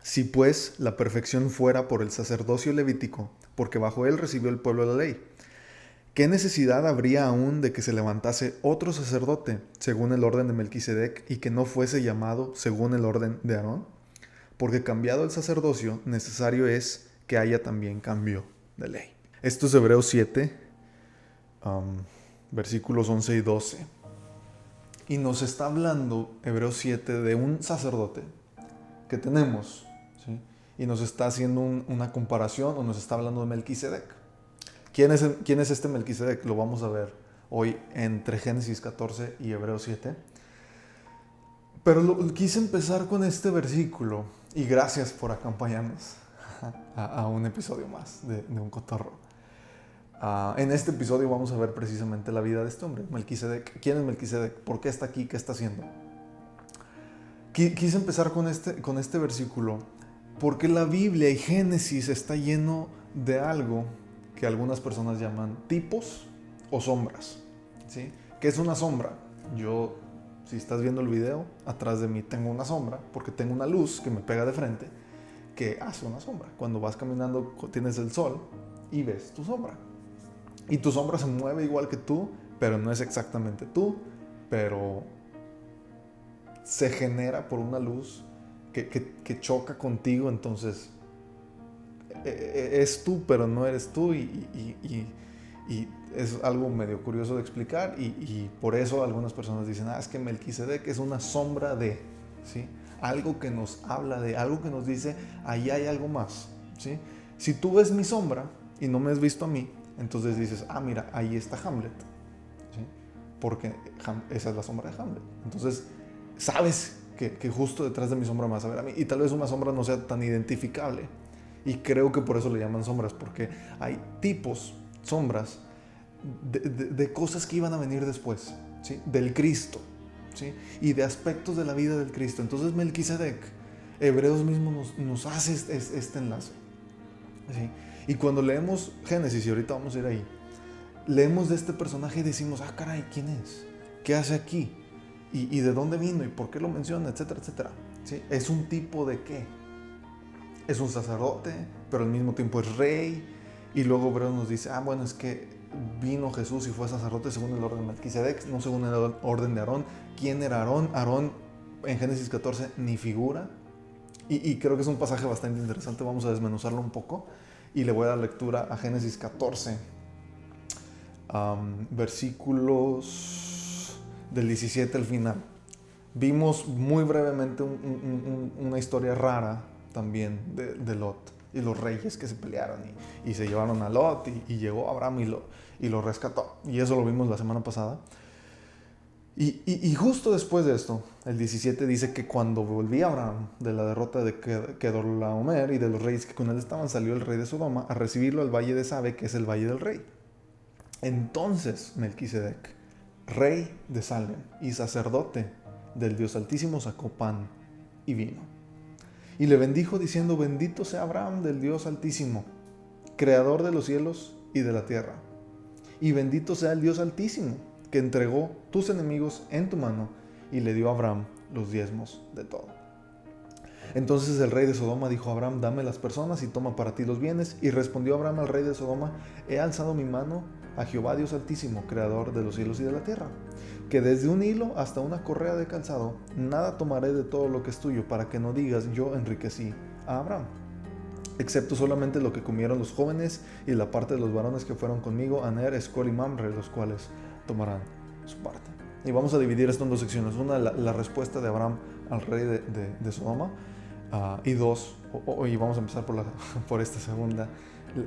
Si pues la perfección fuera por el sacerdocio levítico, porque bajo él recibió el pueblo la ley, ¿qué necesidad habría aún de que se levantase otro sacerdote según el orden de Melquisedec y que no fuese llamado según el orden de Aarón? Porque cambiado el sacerdocio, necesario es que haya también cambio de ley. Esto es Hebreos 7, versículos 11 y 12. Y nos está hablando Hebreos 7 de un sacerdote que tenemos, ¿sí? Y nos está haciendo una comparación o nos está hablando de Melquisedec. ¿Quién es este Melquisedec? Lo vamos a ver hoy entre Génesis 14 y Hebreos 7. Pero quise empezar con este versículo y gracias por acompañarnos a un episodio más de un cotorro. En este episodio vamos a ver precisamente la vida de este hombre, Melquisedec. ¿Quién es Melquisedec? ¿Por qué está aquí? ¿Qué está haciendo? Quise empezar con este versículo porque la Biblia y Génesis está lleno de algo que algunas personas llaman tipos o sombras, ¿sí? ¿Qué es una sombra? Si estás viendo el video, atrás de mí tengo una sombra porque tengo una luz que me pega de frente que hace una sombra. Cuando vas caminando tienes el sol y ves tu sombra. Y tu sombra se mueve igual que tú, pero no es exactamente tú, pero se genera por una luz que choca contigo, entonces es tú, pero no eres tú, y es algo medio curioso de explicar, y por eso algunas personas dicen, es que Melquisedec es una sombra de, ¿sí? Algo que nos habla de, algo que nos dice, ahí hay algo más, ¿sí? Si tú ves mi sombra y no me has visto a mí, entonces dices, mira, ahí está Hamlet, ¿sí? Porque esa es la sombra de Hamlet. Entonces, sabes que justo detrás de mi sombra me vas a ver a mí. Y tal vez una sombra no sea tan identificable. Y creo que por eso le llaman sombras, porque hay tipos, sombras, de cosas que iban a venir después, ¿sí? Del Cristo, ¿sí? Y de aspectos de la vida del Cristo. Entonces Melquisedec, Hebreos mismo nos hace este enlace, ¿sí? Y cuando leemos Génesis, y ahorita vamos a ir ahí, leemos de este personaje y decimos, caray, ¿quién es? ¿Qué hace aquí? ¿Y de dónde vino? ¿Y por qué lo menciona? Etcétera, etcétera, ¿sí? ¿Es un tipo de qué? Es un sacerdote, pero al mismo tiempo es rey. Y luego Hebreos nos dice, bueno, es que vino Jesús y fue sacerdote según el orden de Melquisedec, no según el orden de Aarón. ¿Quién era Aarón? Aarón en Génesis 14 ni figura. Y creo que es un pasaje bastante interesante, vamos a desmenuzarlo un poco. Y le voy a dar lectura a Génesis 14, versículos del 17 al final. Vimos muy brevemente una historia rara también de Lot y los reyes que se pelearon y se llevaron a Lot y llegó Abraham y lo rescató. Y eso lo vimos la semana pasada. Y justo después de esto, el 17 dice que cuando volvía Abraham de la derrota de Kedorlaomer y de los reyes que con él estaban, salió el rey de Sodoma a recibirlo al valle de Sabe, que es el valle del rey. Entonces Melquisedec, rey de Salem y sacerdote del Dios Altísimo, sacó pan y vino. Y le bendijo diciendo, bendito sea Abraham del Dios Altísimo, creador de los cielos y de la tierra. Y bendito sea el Dios Altísimo, que entregó tus enemigos en tu mano y le dio a Abraham los diezmos de todo. Entonces el rey de Sodoma dijo a Abraham, dame las personas y toma para ti los bienes. Y respondió Abraham al rey de Sodoma, he alzado mi mano a Jehová Dios Altísimo, creador de los cielos y de la tierra, que desde un hilo hasta una correa de calzado, nada tomaré de todo lo que es tuyo, para que no digas, yo enriquecí a Abraham, excepto solamente lo que comieron los jóvenes y la parte de los varones que fueron conmigo, Aner, Escol y Mamre, los cuales tomarán su parte. Y vamos a dividir esto en dos secciones. Una, la respuesta de Abraham al rey de Sodoma, y dos, y vamos a empezar por esta segunda,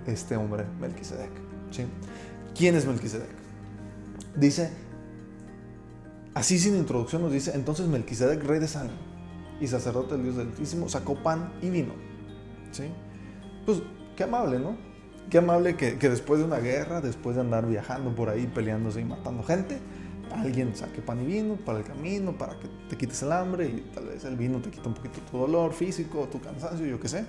este hombre, Melquisedec, ¿sí? ¿Quién es Melquisedec? Dice, así sin introducción nos dice, entonces Melquisedec, rey de Salem y sacerdote del Dios Altísimo, sacó pan y vino, ¿sí? Pues qué amable, ¿no? Qué amable que después de una guerra, después de andar viajando por ahí, peleándose y matando gente, alguien saque pan y vino para el camino, para que te quites el hambre, y tal vez el vino te quita un poquito tu dolor físico, tu cansancio, yo qué sé.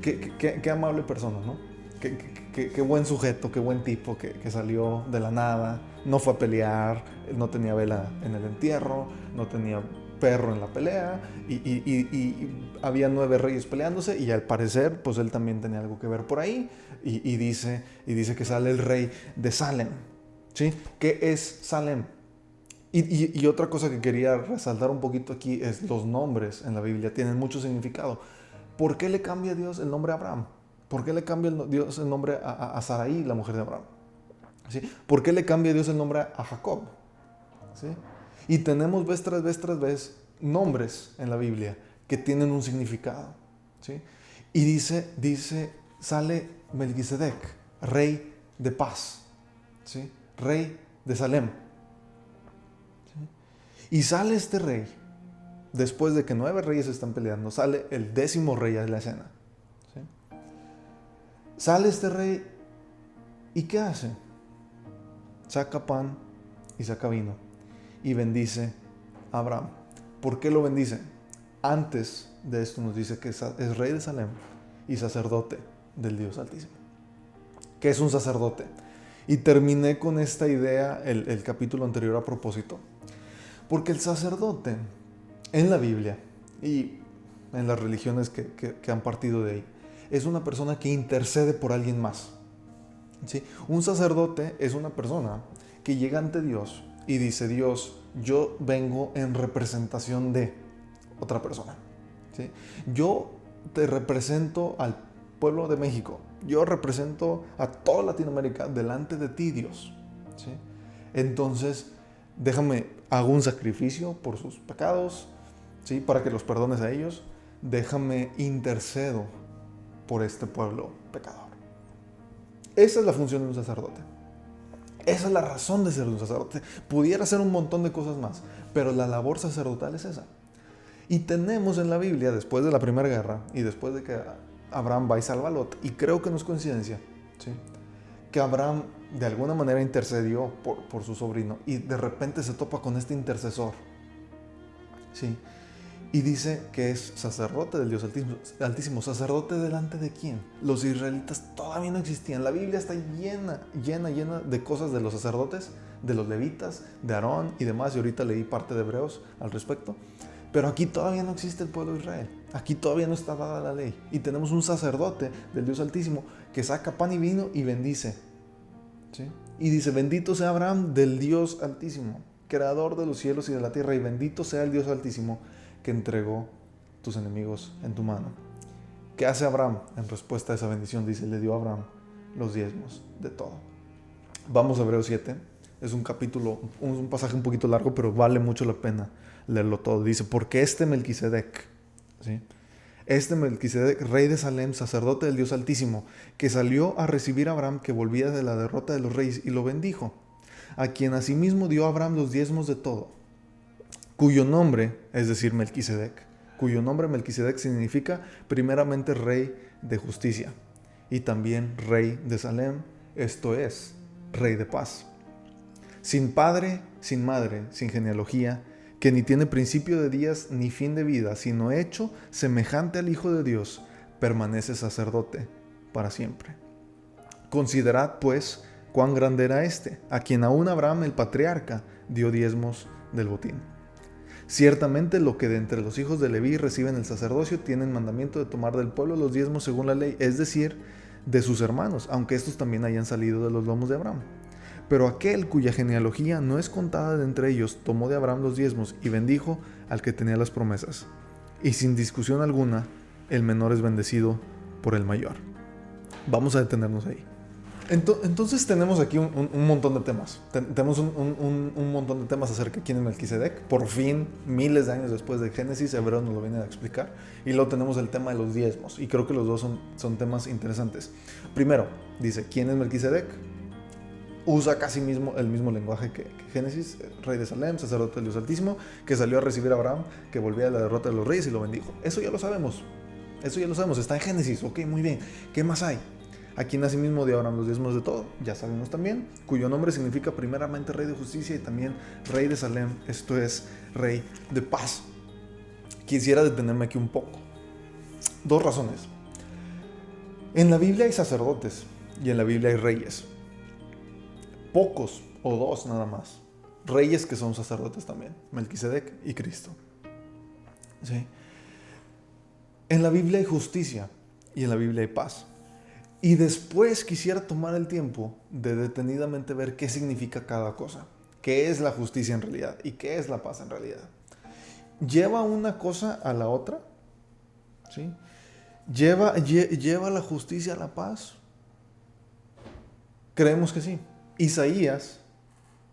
Qué amable persona, ¿no? Qué buen sujeto, qué buen tipo que salió de la nada, no fue a pelear, no tenía vela en el entierro, no tenía perro en la pelea y había 9 reyes peleándose y al parecer pues él también tenía algo que ver por ahí y dice que sale el rey de Salem, ¿sí? ¿Qué es Salem? Y otra cosa que quería resaltar un poquito aquí es los nombres en la Biblia tienen mucho significado. ¿Por qué le cambia Dios el nombre a Abraham? ¿Por qué le cambia Dios el nombre a Sarai, la mujer de Abraham? ¿Sí? ¿Por qué le cambia Dios el nombre a Jacob? ¿Sí? Y tenemos vez tras vez nombres en la Biblia que tienen un significado. ¿Sí? Y dice, sale Melquisedec, rey de paz, ¿sí? Rey de Salem. ¿Sí? Y sale este rey, después de que 9 reyes están peleando, sale el 10º rey a la escena. ¿Sí? Sale este rey y ¿qué hace? Saca pan y saca vino y bendice a Abraham. ¿Por qué lo bendice? Antes de esto nos dice que es rey de Salem y sacerdote del Dios Altísimo. ¿Qué es un sacerdote? Y terminé con esta idea el capítulo anterior a propósito. Porque el sacerdote en la Biblia y en las religiones que han partido de ahí, es una persona que intercede por alguien más. ¿Sí? Un sacerdote es una persona que llega ante Dios y dice: Dios, yo vengo en representación de otra persona. ¿Sí? Yo te represento al pueblo de México. Yo represento a toda Latinoamérica delante de ti, Dios. ¿Sí? Entonces, hago un sacrificio por sus pecados, ¿sí? Para que los perdones a ellos. Déjame intercedo por este pueblo pecador. Esa es la función de un sacerdote. Esa es la razón de ser un sacerdote. Pudiera hacer un montón de cosas más, pero la labor sacerdotal es esa. Y tenemos en la Biblia, después de la Primera Guerra y después de que Abraham va y salva a Lot, y creo que no es coincidencia, ¿sí? Que Abraham de alguna manera intercedió por su sobrino y de repente se topa con este intercesor, ¿sí? Y dice que es sacerdote del Dios Altísimo. ¿Sacerdote delante de quién? Los israelitas todavía no existían. La Biblia está llena de cosas de los sacerdotes, de los levitas, de Aarón y demás. Y ahorita leí parte de Hebreos al respecto. Pero aquí todavía no existe el pueblo de Israel. Aquí todavía no está dada la ley. Y tenemos un sacerdote del Dios Altísimo que saca pan y vino y bendice. ¿Sí? Y dice: bendito sea Abraham del Dios Altísimo, creador de los cielos y de la tierra. Y bendito sea el Dios Altísimo que entregó tus enemigos en tu mano. ¿Qué hace Abraham en respuesta a esa bendición? Dice: le dio a Abraham los diezmos de todo. Vamos a Hebreos 7. Es un capítulo, un pasaje un poquito largo, pero vale mucho la pena leerlo todo. Dice: porque este Melquisedec, ¿sí? Este Melquisedec, rey de Salem, sacerdote del Dios Altísimo, que salió a recibir a Abraham, que volvía de la derrota de los reyes, y lo bendijo, a quien asimismo dio a Abraham los diezmos de todo, cuyo nombre, es decir, Melquisedec, cuyo nombre Melquisedec significa primeramente rey de justicia y también rey de Salem, esto es, rey de paz. Sin padre, sin madre, sin genealogía, que ni tiene principio de días ni fin de vida, sino hecho semejante al Hijo de Dios, permanece sacerdote para siempre. Considerad, pues, cuán grande era este, a quien aún Abraham el patriarca dio diezmos del botín. Ciertamente lo que de entre los hijos de Leví reciben el sacerdocio tienen mandamiento de tomar del pueblo los diezmos según la ley, es decir, de sus hermanos, aunque estos también hayan salido de los lomos de Abraham. Pero aquel cuya genealogía no es contada de entre ellos, tomó de Abraham los diezmos y bendijo al que tenía las promesas. Y sin discusión alguna, el menor es bendecido por el mayor. Vamos a detenernos ahí. Entonces tenemos aquí un montón de temas. Tenemos un montón de temas acerca de quién es Melquisedec. Por fin, miles de años después de Génesis, Hebreos nos lo viene a explicar. Y luego tenemos el tema de los diezmos. Y creo que los dos son temas interesantes. Primero, dice, ¿quién es Melquisedec? Usa casi el mismo lenguaje que Génesis, rey de Salem, sacerdote del Dios Altísimo, que salió a recibir a Abraham, que volvía de la derrota de los reyes y lo bendijo. Eso ya lo sabemos. Está en Génesis. Ok, muy bien. ¿Qué más hay? Aquí asimismo dio Abraham los diezmos de todo, ya sabemos también, cuyo nombre significa primeramente rey de justicia y también rey de Salem, esto es, rey de paz. Quisiera detenerme aquí un poco. 2 razones. En la Biblia hay sacerdotes y en la Biblia hay reyes. Pocos o 2 nada más. Reyes que son sacerdotes también, Melquisedec y Cristo. ¿sí? En la Biblia hay justicia y en la Biblia hay paz. Y después quisiera tomar el tiempo de detenidamente ver qué significa cada cosa. ¿Qué es la justicia en realidad? ¿Y qué es la paz en realidad? ¿Lleva una cosa a la otra? ¿Sí? ¿Lleva la justicia a la paz? Creemos que sí. Isaías,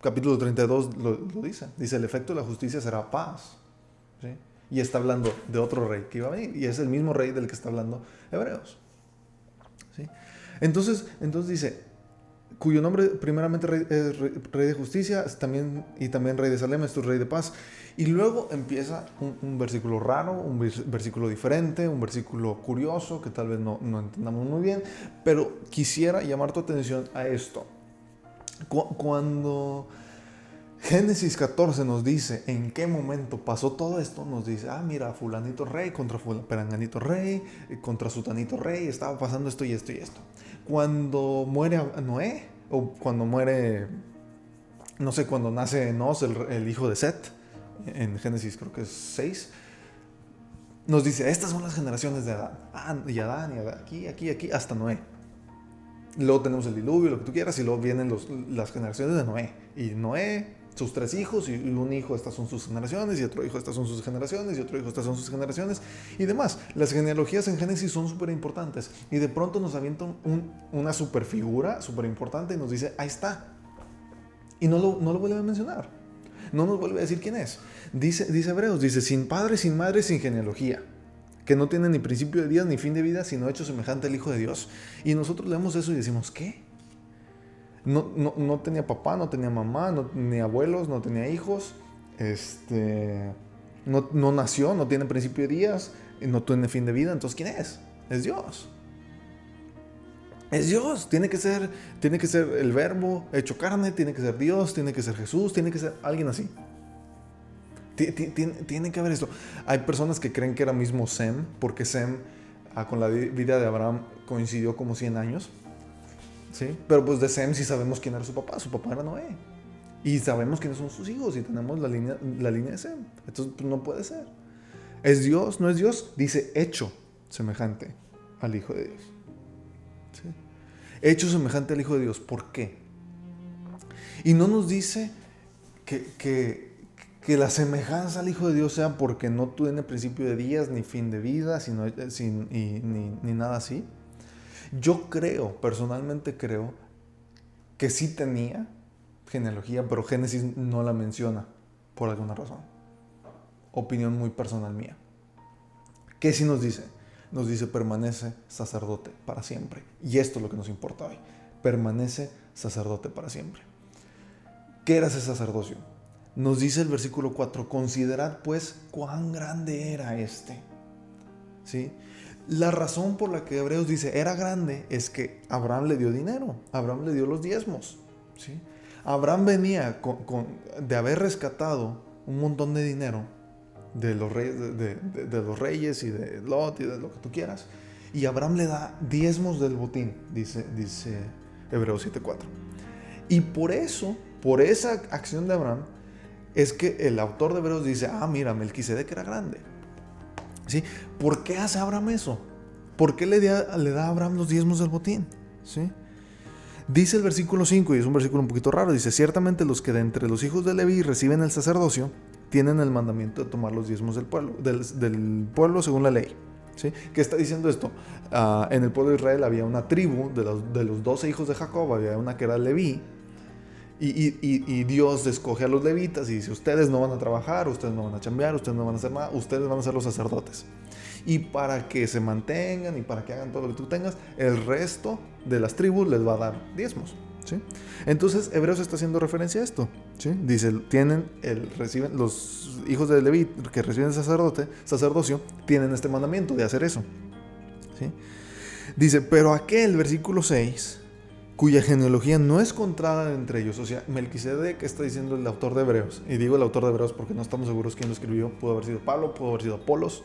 capítulo 32, lo dice. Dice, el efecto de la justicia será paz. ¿Sí? Y está hablando de otro rey que iba a venir. Y es el mismo rey del que está hablando Hebreos. ¿Sí? Entonces dice, cuyo nombre primeramente rey de justicia, y también rey de Salem, es tu rey de paz. Y luego empieza un versículo raro, un versículo diferente, un versículo curioso que tal vez no entendamos muy bien, pero quisiera llamar tu atención a esto. Cuando Génesis 14 nos dice en qué momento pasó todo esto, nos dice, mira, fulanito rey contra peranganito rey, contra sutanito rey, estaba pasando esto y esto y esto. Cuando muere Noé, o cuando muere, no sé, cuando nace Enos, el hijo de Set, en Génesis creo que es 6, nos dice, estas son las generaciones de Adán, y aquí, hasta Noé. Luego tenemos el diluvio, lo que tú quieras, y luego vienen las generaciones de Noé. Y Noé, sus 3 hijos, y un hijo, estas son sus generaciones, y otro hijo, estas son sus generaciones, y otro hijo, estas son sus generaciones, y demás. Las genealogías en Génesis son súper importantes. Y de pronto nos avientan una super figura, súper importante, y nos dice, ahí está. Y no lo vuelve a mencionar. No nos vuelve a decir quién es. Dice Hebreos, dice, sin padre, sin madre, sin genealogía, que no tiene ni principio de días ni fin de vida, sino hecho semejante al Hijo de Dios. Y nosotros leemos eso y decimos, ¿qué? No tenía papá, no tenía mamá, no tenía abuelos, no tenía hijos, no nació, no tiene principio de días, no tiene fin de vida. Entonces, ¿quién es? Es Dios. Es Dios. Tiene que ser el verbo hecho carne, tiene que ser Dios, tiene que ser Jesús, tiene que ser alguien así. Tiene que haber esto. Hay personas que creen que era mismo Sem, porque Sem con la vida de Abraham coincidió como 100 años. ¿Sí? Pero pues de Sem sí sabemos quién era su papá. Su papá era Noé. Y sabemos quiénes son sus hijos y tenemos la línea de Sem. Entonces pues, no puede ser. ¿Es Dios? ¿No es Dios? Dice hecho semejante al Hijo de Dios. ¿Sí? Hecho semejante al Hijo de Dios. ¿Por qué? Y no nos dice que la semejanza al Hijo de Dios sea porque no tiene principio de días ni fin de vida, ni nada así. Yo personalmente creo que sí tenía genealogía, pero Génesis no la menciona por alguna razón. Opinión muy personal mía. ¿Qué sí nos dice? Nos dice permanece sacerdote para siempre. Y esto es lo que nos importa hoy. Permanece sacerdote para siempre. ¿Qué era ese sacerdocio? Nos dice el versículo 4, considerad pues cuán grande era este. ¿Sí? La razón por la que Hebreos dice era grande es que Abraham le dio dinero, Abraham le dio los diezmos. ¿Sí? Abraham venía de haber rescatado un montón de dinero de los reyes y de Lot y de lo que tú quieras. Y Abraham le da diezmos del botín, dice Hebreos 7:4. Y por esa acción de Abraham, es que el autor de Hebreos dice, mira, Melquisedec era grande. ¿Sí? ¿Por qué hace Abraham eso? ¿Por qué le da a Abraham los diezmos del botín? ¿Sí? Dice el versículo 5, y es un versículo un poquito raro, dice, ciertamente los que de entre los hijos de Leví reciben el sacerdocio, tienen el mandamiento de tomar los diezmos del pueblo según la ley. ¿Sí? ¿Qué está diciendo esto? En el pueblo de Israel había una tribu, de los 12 hijos de Jacob, había una que era Leví, y Dios escoge a los levitas y dice, ustedes no van a trabajar, ustedes no van a chambear, ustedes no van a hacer nada, ustedes van a ser los sacerdotes. Y para que se mantengan y para que hagan todo lo que tú tengas, el resto de las tribus les va a dar diezmos. ¿Sí? Entonces Hebreos está haciendo referencia a esto. ¿Sí? Dice, reciben los hijos de Leví que reciben el sacerdocio, tienen este mandamiento de hacer eso. ¿Sí? Dice, pero aquel, versículo 6, cuya genealogía no es contada entre ellos. O sea, Melquisedec está diciendo el autor de Hebreos. Y digo el autor de Hebreos porque no estamos seguros quién lo escribió. Pudo haber sido Pablo, pudo haber sido Apolos.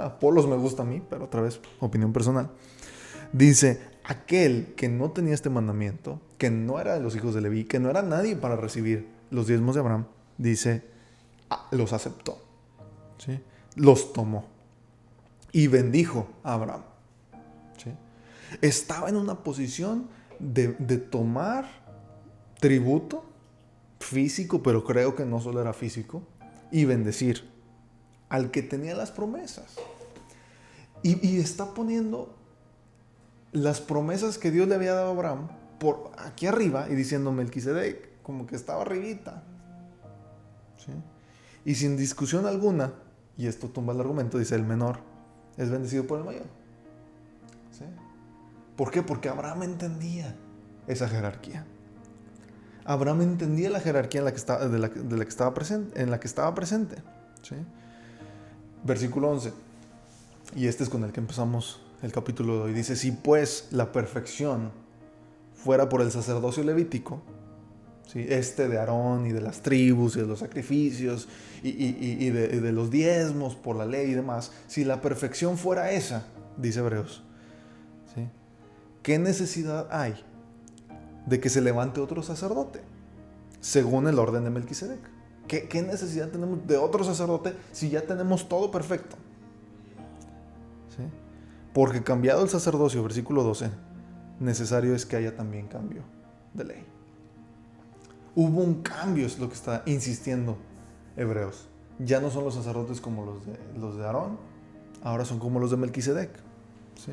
Apolos me gusta a mí, pero otra vez, opinión personal. Dice, aquel que no tenía este mandamiento, que no era de los hijos de Leví, que no era nadie para recibir los diezmos de Abraham, dice, los aceptó. ¿sí? Los tomó y bendijo a Abraham, ¿sí? Estaba en una posición de tomar tributo físico, pero creo que no solo era físico, y bendecir al que tenía las promesas. Y está poniendo las promesas que Dios le había dado a Abraham por aquí arriba y diciendo Melquisedec, como que estaba arribita, ¿sí? Y sin discusión alguna, y esto tumba el argumento, dice el menor es bendecido por el mayor, ¿sí? ¿Por qué? Porque Abraham entendía esa jerarquía. Abraham entendía la jerarquía en la que estaba, de la que estaba presente, en la que estaba presente, ¿sí? Versículo 11, y este es con el que empezamos el capítulo de hoy. Dice: si pues la perfección fuera por el sacerdocio levítico, ¿sí? De Aarón y de las tribus y de los sacrificios y de los diezmos por la ley y demás, si la perfección fuera esa, dice Hebreos, ¿sí? ¿Qué necesidad hay de que se levante otro sacerdote según el orden de Melquisedec? ¿Qué necesidad tenemos de otro sacerdote si ya tenemos todo perfecto? ¿Sí? Porque cambiado el sacerdocio, versículo 12, necesario es que haya también cambio de ley. Hubo un cambio, es lo que está insistiendo Hebreos. Ya no son los sacerdotes como los de Aarón, ahora son como los de Melquisedec, ¿sí?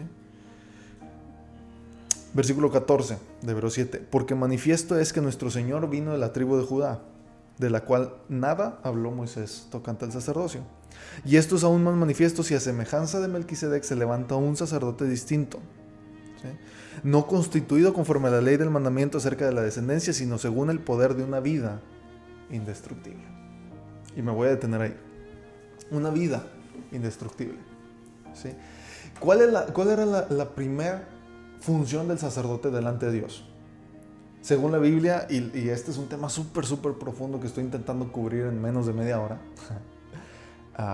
Versículo 14 de Hebreos 7. Porque manifiesto es que nuestro Señor vino de la tribu de Judá, de la cual nada habló Moisés tocante al sacerdocio. Y esto es aún más manifiesto si a semejanza de Melquisedec se levanta un sacerdote distinto, ¿sí? No constituido conforme a la ley del mandamiento acerca de la descendencia, sino según el poder de una vida indestructible. Y me voy a detener ahí. Una vida indestructible, ¿sí? ¿Cuál era la primera función del sacerdote delante de Dios? Según la Biblia, y este es un tema súper profundo que estoy intentando cubrir en menos de media hora,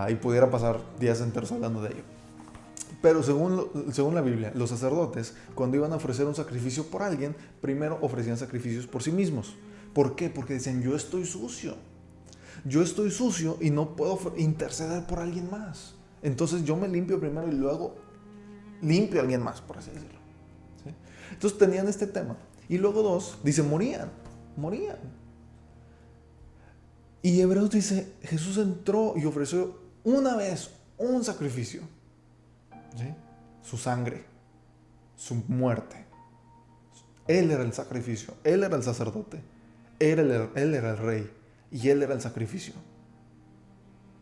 y pudiera pasar días enteros hablando de ello. Pero según la Biblia, los sacerdotes, cuando iban a ofrecer un sacrificio por alguien, primero ofrecían sacrificios por sí mismos. ¿Por qué? Porque decían: yo estoy sucio y no puedo interceder por alguien más. Entonces yo me limpio primero y luego limpio a alguien más, por así decirlo, ¿sí? Entonces tenían este tema. Y luego dice, morían. Y Hebreos dice, Jesús entró y ofreció una vez un sacrificio, ¿sí? Su sangre, su muerte. Él era el sacrificio, Él era el sacerdote, Él era el rey y Él era el sacrificio.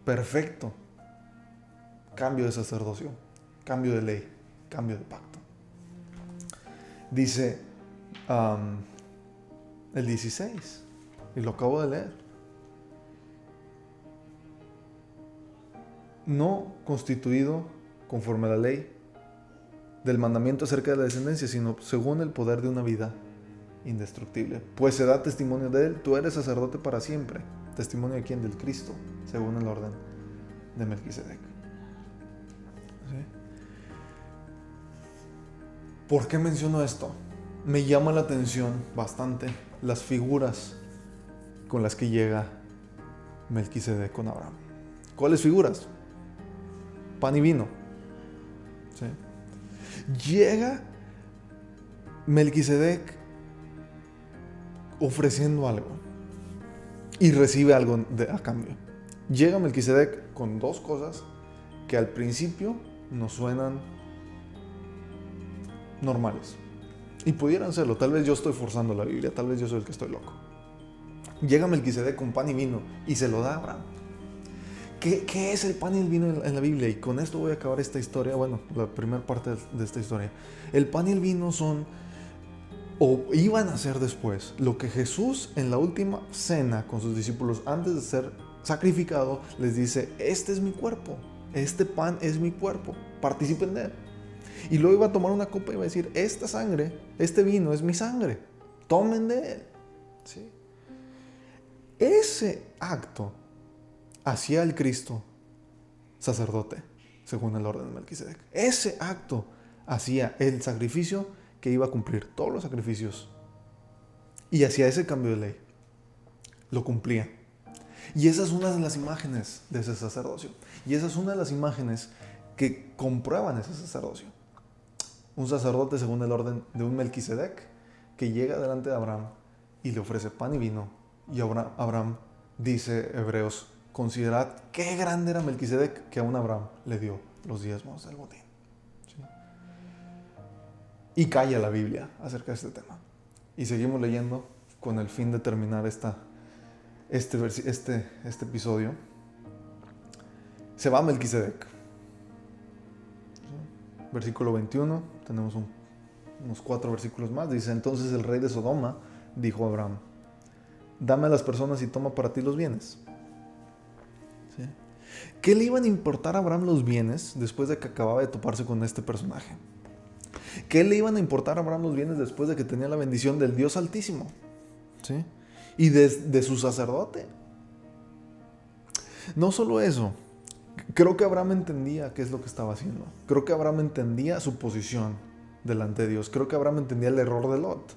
Perfecto. Cambio de sacerdocio, cambio de ley, cambio de pacto. Dice el 16, y lo acabo de leer: no constituido conforme a la ley del mandamiento acerca de la descendencia, sino según el poder de una vida indestructible. Pues se da testimonio de él, tú eres sacerdote para siempre. ¿Testimonio de quién? Del Cristo, según el orden de Melquisedec. ¿Sí? ¿Por qué menciono esto? Me llama la atención bastante las figuras con las que llega Melquisedec con Abraham. ¿Cuáles figuras? Pan y vino, ¿sí? Llega Melquisedec ofreciendo algo y recibe algo a cambio. Llega Melquisedec con dos cosas que al principio nos suenan normales y pudieran serlo. Tal vez yo estoy forzando la Biblia, tal vez yo soy el que estoy loco. Llega Melquisedec con pan y vino y se lo da a Abraham. ¿Qué es el pan y el vino en la Biblia? Y con esto voy a acabar esta historia, bueno, la primera parte de esta historia. El pan y el vino son, o iban a ser después, lo que Jesús en la última cena con sus discípulos, antes de ser sacrificado, les dice: este es mi cuerpo, este pan es mi cuerpo, participen de él. Y luego iba a tomar una copa y iba a decir: esta sangre, este vino es mi sangre, tomen de él, ¿sí? Ese acto hacía el Cristo sacerdote, según el orden de Melquisedec. Ese acto hacía el sacrificio que iba a cumplir todos los sacrificios. Y hacía ese cambio de ley. Lo cumplía. Y esa es una de las imágenes de ese sacerdocio. Y esa es una de las imágenes que comprueban ese sacerdocio. Un sacerdote según el orden de un Melquisedec que llega delante de Abraham y le ofrece pan y vino. Y Abraham, dice Hebreos, considerad qué grande era Melquisedec que aún Abraham le dio los diezmos del botín. ¿Sí? Y calla la Biblia acerca de este tema. Y seguimos leyendo con el fin de terminar este episodio. Se va Melquisedec. ¿Sí? Versículo 21, tenemos unos 4 versículos más. Dice, entonces el rey de Sodoma dijo a Abraham, dame a las personas y toma para ti los bienes. ¿Sí? ¿Qué le iban a importar a Abraham los bienes después de que acababa de toparse con este personaje? ¿Qué le iban a importar a Abraham los bienes después de que tenía la bendición del Dios Altísimo? ¿Sí? Y de su sacerdote. No solo eso, creo que Abraham entendía qué es lo que estaba haciendo. Creo que Abraham entendía su posición delante de Dios. Creo que Abraham entendía el error de Lot.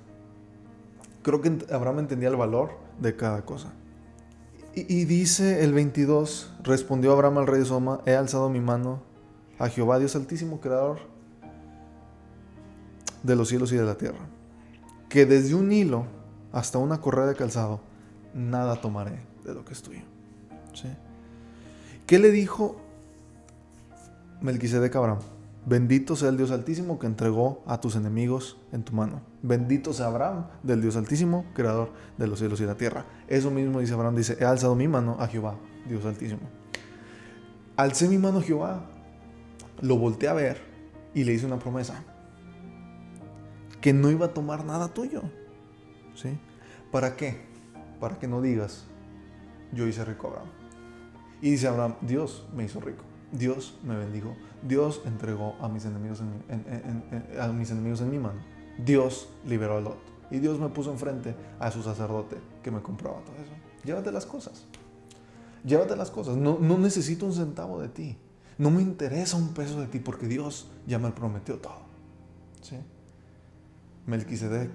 Creo que Abraham entendía el valor de cada cosa. Y dice el 22, respondió Abraham al rey de Sodoma, he alzado mi mano a Jehová, Dios Altísimo, creador de los cielos y de la tierra, que desde un hilo hasta una correa de calzado, nada tomaré de lo que es tuyo. ¿Sí? ¿Qué le dijo Melquisedec a Abraham? Bendito sea el Dios Altísimo que entregó a tus enemigos en tu mano. Bendito sea Abraham del Dios Altísimo, creador de los cielos y la tierra. Eso mismo dice Abraham, dice, he alzado mi mano a Jehová, Dios Altísimo. Alcé mi mano a Jehová, lo volteé a ver y le hice una promesa, que no iba a tomar nada tuyo. ¿Sí? ¿Para qué? Para que no digas, yo hice rico a Abraham. Y dice Abraham, Dios me hizo rico, Dios me bendijo, Dios entregó a mis enemigos en mi mano, Dios liberó a Lot y Dios me puso enfrente a su sacerdote que me compraba todo eso. Llévate las cosas, no necesito un centavo de ti, no me interesa un peso de ti porque Dios ya me prometió todo. ¿Sí? Melquisedec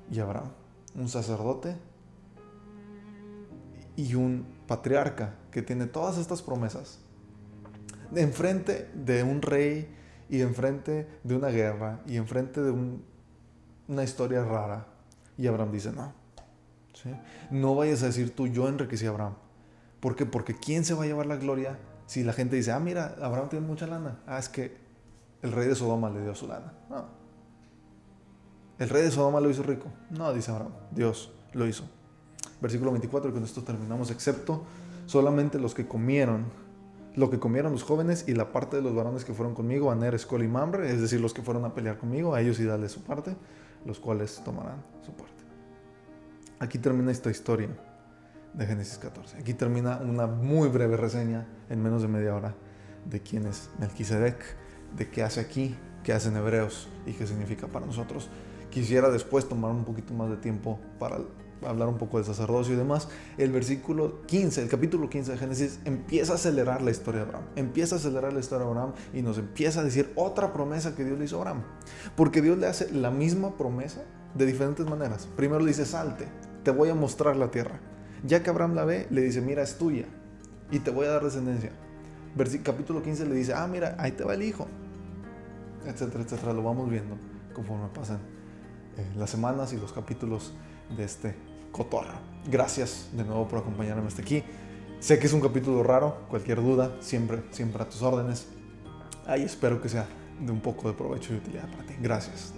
y Abraham, un sacerdote y un patriarca que tiene todas estas promesas, de enfrente de un rey y de enfrente de una guerra y enfrente de una historia rara. Y Abraham dice, no, ¿sí? No vayas a decir tú, yo enriquecí a Abraham. ¿Por qué? Porque ¿quién se va a llevar la gloria si la gente dice, mira, Abraham tiene mucha lana? Es que el rey de Sodoma le dio su lana. No. ¿El rey de Sodoma lo hizo rico? No, dice Abraham, Dios lo hizo. Versículo 24, y con esto terminamos, excepto solamente lo que comieron los jóvenes y la parte de los varones que fueron conmigo, Aner, Escol y Mamre, es decir, los que fueron a pelear conmigo, a ellos y darles su parte, los cuales tomarán su parte. Aquí termina esta historia de Génesis 14. Aquí termina una muy breve reseña en menos de media hora de quién es Melquisedec, de qué hace aquí, qué hace en Hebreos y qué significa para nosotros. Quisiera después tomar un poquito más de tiempo para hablar un poco del sacerdocio y demás. El capítulo 15 de Génesis empieza a acelerar la historia de Abraham, y nos empieza a decir otra promesa que Dios le hizo a Abraham, porque Dios le hace la misma promesa de diferentes maneras. Primero le dice, salte, te voy a mostrar la tierra. Ya que Abraham la ve, le dice, mira, es tuya y te voy a dar descendencia. Capítulo 15 le dice, mira, ahí te va el hijo, etcétera, etcétera. Lo vamos viendo conforme pasan las semanas y los capítulos de este cotorro. Gracias de nuevo por acompañarme hasta aquí. Sé que es un capítulo raro, cualquier duda, siempre a tus órdenes. Espero que sea de un poco de provecho y utilidad para ti. Gracias.